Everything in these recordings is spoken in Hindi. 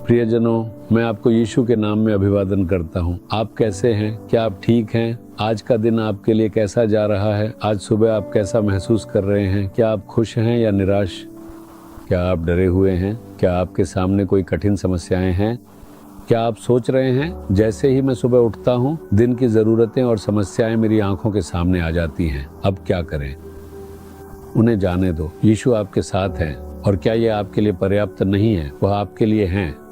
प्रियजनों, मैं आपको यीशु के नाम में अभिवादन करता हूँ। आप कैसे हैं? क्या आप ठीक हैं? आज का दिन आपके लिए कैसा जा रहा है? आज सुबह आप कैसा महसूस कर रहे हैं? क्या आप खुश हैं या निराश? क्या आप डरे हुए हैं? क्या आपके सामने कोई कठिन समस्याएं हैं? क्या आप सोच रहे हैं, जैसे ही मैं सुबह उठता हूँ, दिन की ज़रूरतें और समस्याएं मेरी आंखों के सामने आ जाती हैं। अब क्या करें? उन्हें जाने दो, यीशु आपके साथ हैं। और क्या ये आपके लिए पर्याप्त नहीं है? वह आपके लिए हैं।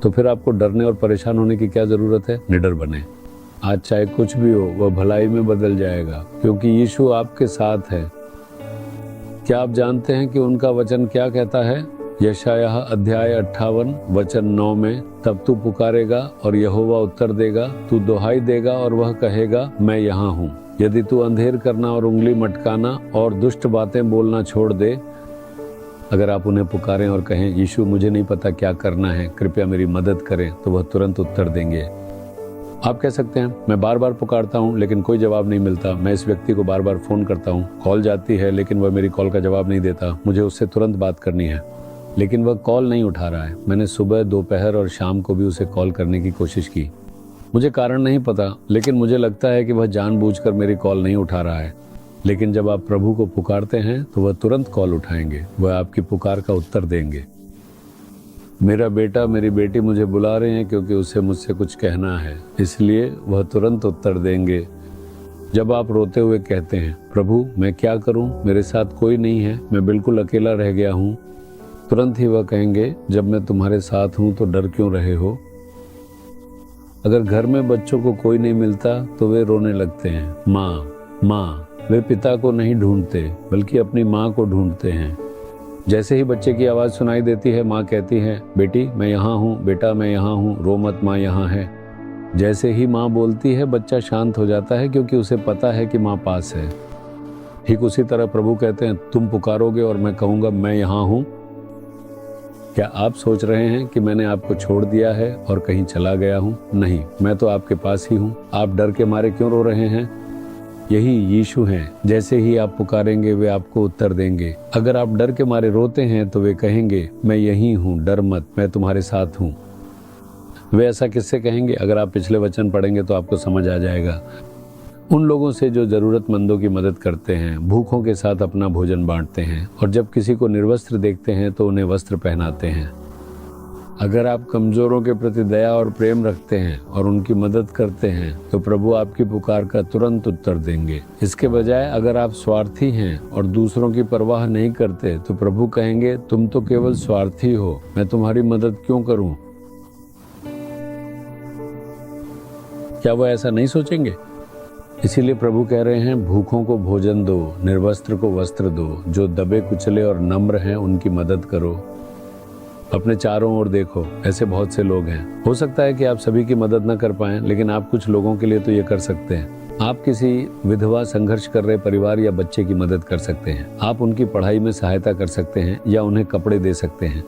तो फिर आपको डरने और परेशान होने की क्या ज़रूरत है? निडर बने। आज चाहे कुछ भी हो, वह भलाई में बदल जाएगा, क्योंकि यीशु आपके साथ है। क्या आप जानते हैं कि उनका वचन क्या कहता है? यशायाह अध्याय 58 वचन 9 में, तब तू पुकारेगा और यहोवा उत्तर देगा, तू दुहाई देगा और वह कहेगा, मैं यहाँ हूँ। यदि तू अंधेर करना और उंगली मटकाना और दुष्ट बातें बोलना छोड़ दे। अगर आप उन्हें पुकारें और कहें, यीशु मुझे नहीं पता क्या करना है, कृपया मेरी मदद करें, तो वह तुरंत उत्तर देंगे। आप कह सकते हैं, मैं बार बार पुकारता हूं लेकिन कोई जवाब नहीं मिलता। मैं इस व्यक्ति को बार बार फोन करता हूं, कॉल जाती है लेकिन वह मेरी कॉल का जवाब नहीं देता। मुझे उससे तुरंत बात करनी है लेकिन वह कॉल नहीं उठा रहा है। मैंने सुबह, दोपहर और शाम को भी उसे कॉल करने की कोशिश की। मुझे कारण नहीं पता, लेकिन मुझे लगता है कि वह जानबूझकर मेरी कॉल नहीं उठा रहा है। लेकिन जब आप प्रभु को पुकारते हैं तो वह तुरंत कॉल उठाएंगे। वह आपकी पुकार का उत्तर देंगे। मेरा बेटा, मेरी बेटी मुझे बुला रहे हैं क्योंकि उसे मुझसे कुछ कहना है, इसलिए वह तुरंत उत्तर देंगे। जब आप रोते हुए कहते हैं, प्रभु मैं क्या करूं, मेरे साथ कोई नहीं है, मैं बिल्कुल अकेला रह गया हूं, तुरंत ही वह कहेंगे, जब मैं तुम्हारे साथ हूं तो डर क्यों रहे हो। अगर घर में बच्चों को कोई नहीं मिलता तो वे रोने लगते हैं, माँ माँ। वे पिता को नहीं ढूंढते बल्कि अपनी माँ को ढूंढते हैं। जैसे ही बच्चे की आवाज़ सुनाई देती है, माँ कहती है, बेटी मैं यहाँ हूँ, बेटा मैं यहाँ हूँ, रो मत, माँ यहाँ है। जैसे ही माँ बोलती है, बच्चा शांत हो जाता है क्योंकि उसे पता है कि माँ पास है। ठीक उसी तरह प्रभु कहते हैं, तुम पुकारोगे और मैं कहूँगा, मैं यहाँ हूँ। क्या आप सोच रहे हैं कि मैंने आपको छोड़ दिया है और कहीं चला गया हूँ? नहीं, मैं तो आपके पास ही हूँ। आप डर के मारे क्यों रो रहे हैं? यही यीशु हैं। जैसे ही आप पुकारेंगे, वे आपको उत्तर देंगे। अगर आप डर के मारे रोते हैं तो वे कहेंगे, मैं यहीं हूँ, डर मत, मैं तुम्हारे साथ हूँ। वे ऐसा किससे कहेंगे? अगर आप पिछले वचन पढ़ेंगे तो आपको समझ आ जाएगा। उन लोगों से जो जरूरतमंदों की मदद करते हैं, भूखों के साथ अपना भोजन बांटते हैं और जब किसी को निर्वस्त्र देखते हैं तो उन्हें वस्त्र पहनाते हैं। अगर आप कमजोरों के प्रति दया और प्रेम रखते हैं और उनकी मदद करते हैं तो प्रभु आपकी पुकार का तुरंत उत्तर देंगे। इसके बजाय अगर आप स्वार्थी हैं और दूसरों की परवाह नहीं करते तो प्रभु कहेंगे, तुम तो केवल स्वार्थी हो, मैं तुम्हारी मदद क्यों करूं? क्या वो ऐसा नहीं सोचेंगे? इसीलिए प्रभु कह रहे हैं, भूखों को भोजन दो, निर्वस्त्र को वस्त्र दो, जो दबे कुचले और नम्र हैं उनकी मदद करो। अपने चारों ओर देखो, ऐसे बहुत से लोग हैं। हो सकता है कि आप सभी की मदद न कर पाएं, लेकिन आप कुछ लोगों के लिए तो ये कर सकते हैं। आप किसी विधवा, संघर्ष कर रहे परिवार या बच्चे की मदद कर सकते हैं। आप उनकी पढ़ाई में सहायता कर सकते हैं या उन्हें कपड़े दे सकते हैं।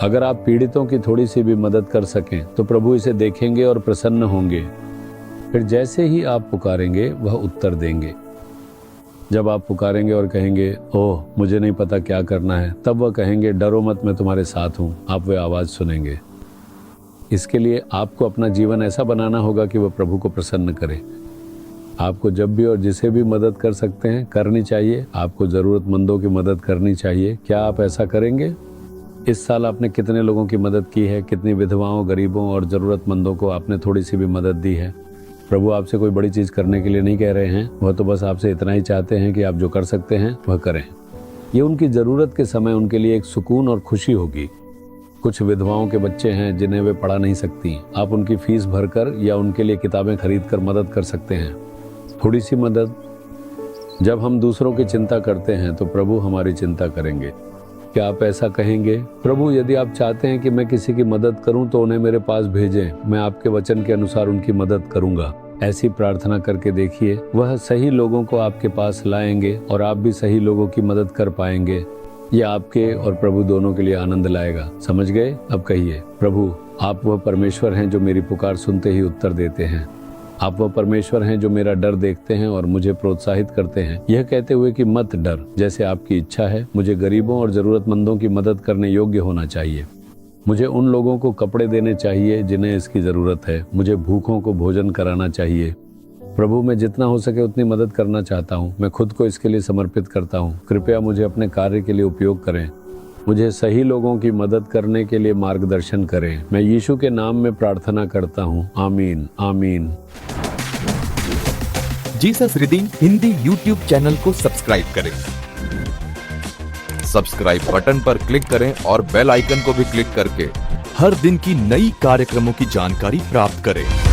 अगर आप पीड़ितों की थोड़ी सी भी मदद कर सकें तो प्रभु इसे देखेंगे और प्रसन्न होंगे। फिर जैसे ही आप पुकारेंगे, वह उत्तर देंगे। जब आप पुकारेंगे और कहेंगे, ओह मुझे नहीं पता क्या करना है, तब वह कहेंगे, डरो मत, मैं तुम्हारे साथ हूँ। आप वह आवाज़ सुनेंगे। इसके लिए आपको अपना जीवन ऐसा बनाना होगा कि वह प्रभु को प्रसन्न करे। आपको जब भी और जिसे भी मदद कर सकते हैं करनी चाहिए। आपको ज़रूरतमंदों की मदद करनी चाहिए। क्या आप ऐसा करेंगे? इस साल आपने कितने लोगों की मदद की है? कितनी विधवाओं, गरीबों और ज़रूरतमंदों को आपने थोड़ी सी भी मदद दी है? प्रभु आपसे कोई बड़ी चीज़ करने के लिए नहीं कह रहे हैं। वह तो बस आपसे इतना ही चाहते हैं कि आप जो कर सकते हैं वह करें। ये उनकी ज़रूरत के समय उनके लिए एक सुकून और खुशी होगी। कुछ विधवाओं के बच्चे हैं जिन्हें वे पढ़ा नहीं सकती। आप उनकी फीस भरकर या उनके लिए किताबें खरीद कर मदद कर सकते हैं। थोड़ी सी मदद। जब हम दूसरों की चिंता करते हैं तो प्रभु हमारी चिंता करेंगे। क्या आप ऐसा कहेंगे, प्रभु यदि आप चाहते हैं कि मैं किसी की मदद करूं तो उन्हें मेरे पास भेजें, मैं आपके वचन के अनुसार उनकी मदद करूंगा। ऐसी प्रार्थना करके देखिए, वह सही लोगों को आपके पास लाएंगे और आप भी सही लोगों की मदद कर पाएंगे। यह आपके और प्रभु दोनों के लिए आनंद लाएगा। समझ गए? अब कहिए, प्रभु आप वह परमेश्वर हैं जो मेरी पुकार सुनते ही उत्तर देते हैं। आप वह परमेश्वर हैं जो मेरा डर देखते हैं और मुझे प्रोत्साहित करते हैं, यह कहते हुए कि मत डर, जैसे आपकी इच्छा है। मुझे गरीबों और जरूरतमंदों की मदद करने योग्य होना चाहिए। मुझे उन लोगों को कपड़े देने चाहिए जिन्हें इसकी ज़रूरत है। मुझे भूखों को भोजन कराना चाहिए। प्रभु, मैं जितना हो सके उतनी मदद करना चाहता हूँ। मैं खुद को इसके लिए समर्पित करता हूँ। कृपया मुझे अपने कार्य के लिए उपयोग करें। मुझे सही लोगों की मदद करने के लिए मार्गदर्शन करें। मैं यीशु के नाम में प्रार्थना करता हूँ। आमीन, आमीन। Jesus redeem Hindi YouTube channel को सब्सक्राइब करें। सब्सक्राइब बटन पर क्लिक करें और बेल आइकन को भी क्लिक करके हर दिन की नई कार्यक्रमों की जानकारी प्राप्त करें।